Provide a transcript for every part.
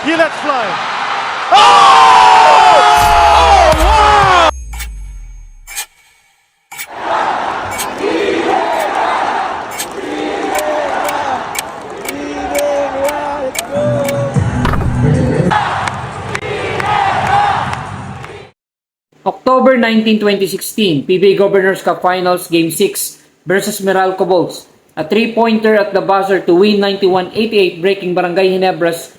He lets fly. Oh! Wow! October 19, 2016, PBA Governors Cup Finals Game 6 versus Meralco Bulls. A 3-pointer at the buzzer to win 91-88, breaking Barangay Ginebra's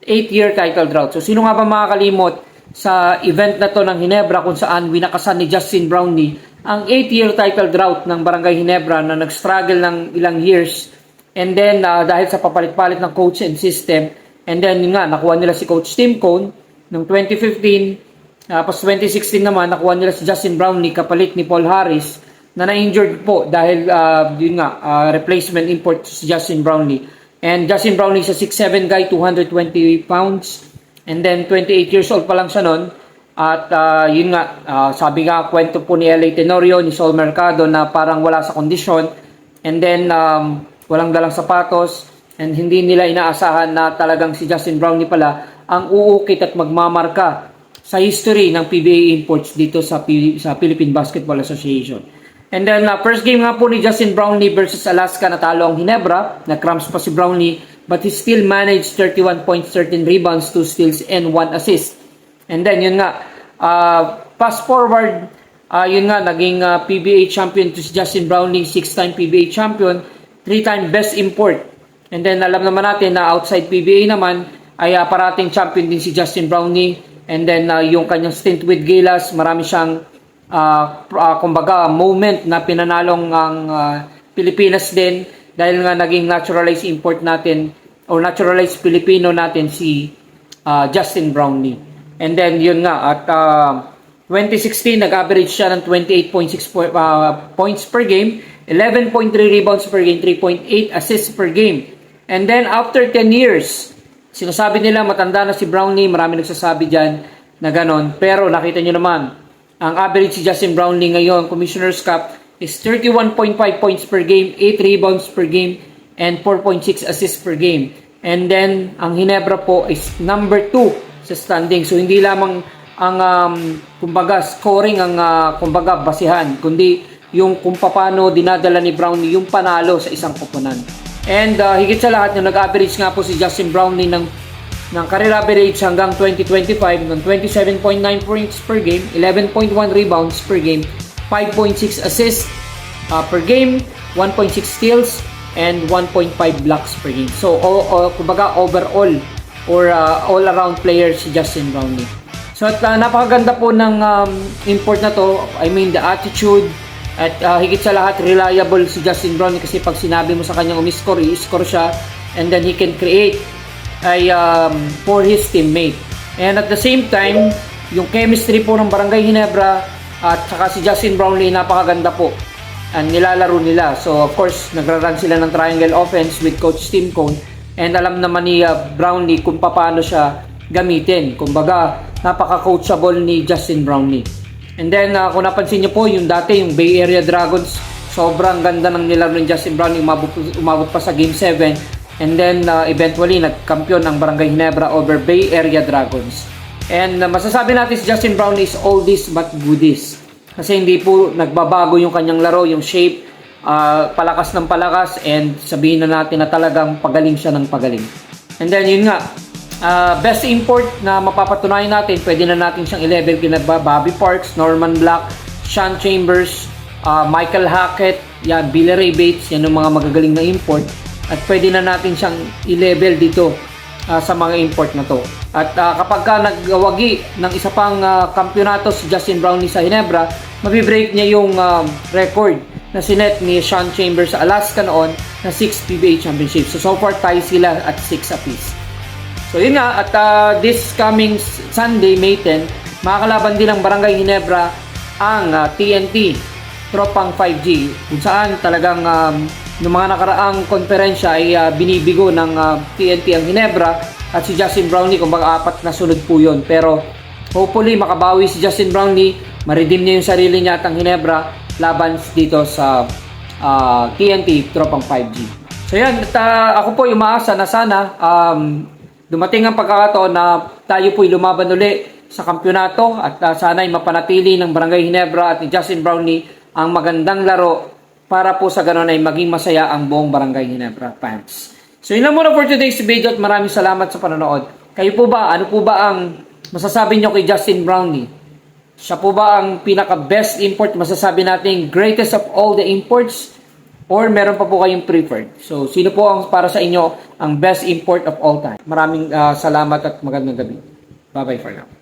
8-year title drought. So sino nga ba makakalimot sa event na to ng Ginebra kung saan winakasan ni Justin Brownlee ang 8-year title drought ng Barangay Ginebra na nag-struggle ng ilang years, and then dahil sa papalit-palit ng coach and system, and then yun nga, nakuha nila si Coach Tim Cone noong 2015. Tapos 2016 naman, nakuha nila si Justin Brownlee kapalit ni Paul Harris na na-injured po dahil yun nga, replacement import si Justin Brownlee. And Justin Brownlee is a 6'7 guy, 220 pounds. And then 28 years old pa lang siya nun. At yun nga, sabi nga, kwento po ni L.A. Tenorio, ni Sol Mercado na parang wala sa kondisyon. And then walang dalang sapatos. And hindi nila inaasahan na talagang si Justin Brownlee pala ang uukit at magmamarka sa history ng PBA imports dito sa Philippine Basketball Association. And then first game nga po ni Justin Brownlee versus Alaska, natalo ang Ginebra. Nag-cramps pa si Brownlee, but he still managed 31 points, 13 rebounds, 2 steals, and 1 assist. And then yun nga, fast forward, yun nga, naging PBA champion to si Justin Brownlee, 6-time PBA champion, 3-time best import. And then alam naman natin na outside PBA naman ay parating champion din si Justin Brownlee. And then yung kanyang stint with Gilas, marami siyang kumbaga moment na pinanalong ang Pilipinas din dahil nga naging naturalized import natin or naturalized Filipino natin si Justin Brownlee. And then yun nga, at 2016 nag-average siya ng 28.6 points per game, 11.3 rebounds per game, 3.8 assists per game. And then after 10 years, sinasabi nila matanda na si Brownlee, marami nagsasabi dyan na ganon. Pero nakita nyo naman, ang average si Justin Brownlee ngayon, Commissioner's Cup, is 31.5 points per game, 8 rebounds per game, and 4.6 assists per game. And then, ang Ginebra po is number 2 sa standing. So, hindi lamang ang, kumbaga, scoring ang, kumbaga, basihan, kundi yung kung paano dinadala ni Brownlee yung panalo sa isang koponan. And higit sa lahat, yung nag-average nga po si Justin Brownlee ng career average hanggang 2025 ng 27.9 points per game, 11.1 rebounds per game, 5.6 assists per game, 1.6 steals, and 1.5 blocks per game. So, kumbaga overall or all-around player si Justin Brownlee. So, at napakaganda po ng import na to. I mean, the attitude, at higit sa lahat, reliable si Justin Brownlee kasi pag sinabi mo sa kanyang umiscore, i-score siya, and then he can create for his teammate. And at the same time, yung chemistry po ng Barangay Ginebra at saka si Justin Brownlee, napakaganda po ang nilalaro nila. So of course, nagra-run sila ng triangle offense with Coach Tim Cone, and alam naman ni Brownlee kung paano siya gamitin. Kumbaga, napaka-coachable ni Justin Brownlee. And then, kung napansin nyo po, yung dati, yung Bay Area Dragons, sobrang ganda ng nilaro ng Justin Brownlee, umabot pa sa Game 7. And then, eventually, nagkampiyon ang Barangay Ginebra over Bay Area Dragons. And masasabi natin si Justin Brownlee is oldies but goodies. Kasi hindi po nagbabago yung kanyang laro, yung shape, palakas ng palakas, and sabihin na natin na talagang pagaling siya ng pagaling. And then, yun nga, best import na mapapatunayan natin, pwede na natin siyang i-level kina Bobby Parks, Norman Black, Sean Chambers, Michael Hackett, yan, Billy Ray Bates, yan yung mga magagaling na import. At pwede na natin siyang i-level dito sa mga import na to. At kapag ka nagwagi ng isa pang kampyonato si Justin Brownlee sa Ginebra, mabibreak niya yung record na sinet ni Sean Chambers sa Alaska noon na 6 PBA championships. So far tayo sila at 6 apiece. So yun nga, at this coming Sunday, May 10, makakalaban din ng Barangay Ginebra ang TNT Tropang 5G, kung saan talagang noong mga nakaraang konferensya ay binibigo ng TNT ang Ginebra at si Justin Brownlee, kumbaga 4 na sunod po yun. Pero hopefully makabawi si Justin Brownlee, ma-redeem niya yung sarili niya at ang Ginebra laban dito sa TNT Tropang 5G. So yan, at ako po umaasa na sana dumating ang pagkakataon na tayo po'y lumaban uli sa kampyonato at sana'y mapanatili ng Barangay Ginebra at ni Justin Brownlee ang magandang laro para po sa ganon ay maging masaya ang buong Barangay Ginebra fans. So yun lang muna for today's video at maraming salamat sa panonood. Kayo po ba, ano po ba ang masasabi nyo kay Justin Brownlee? Siya po ba ang pinaka-best import, masasabi natin greatest of all the imports? Or meron pa po kayong preferred? So sino po ang para sa inyo ang best import of all time? Maraming salamat at magandang gabi. Bye-bye for now.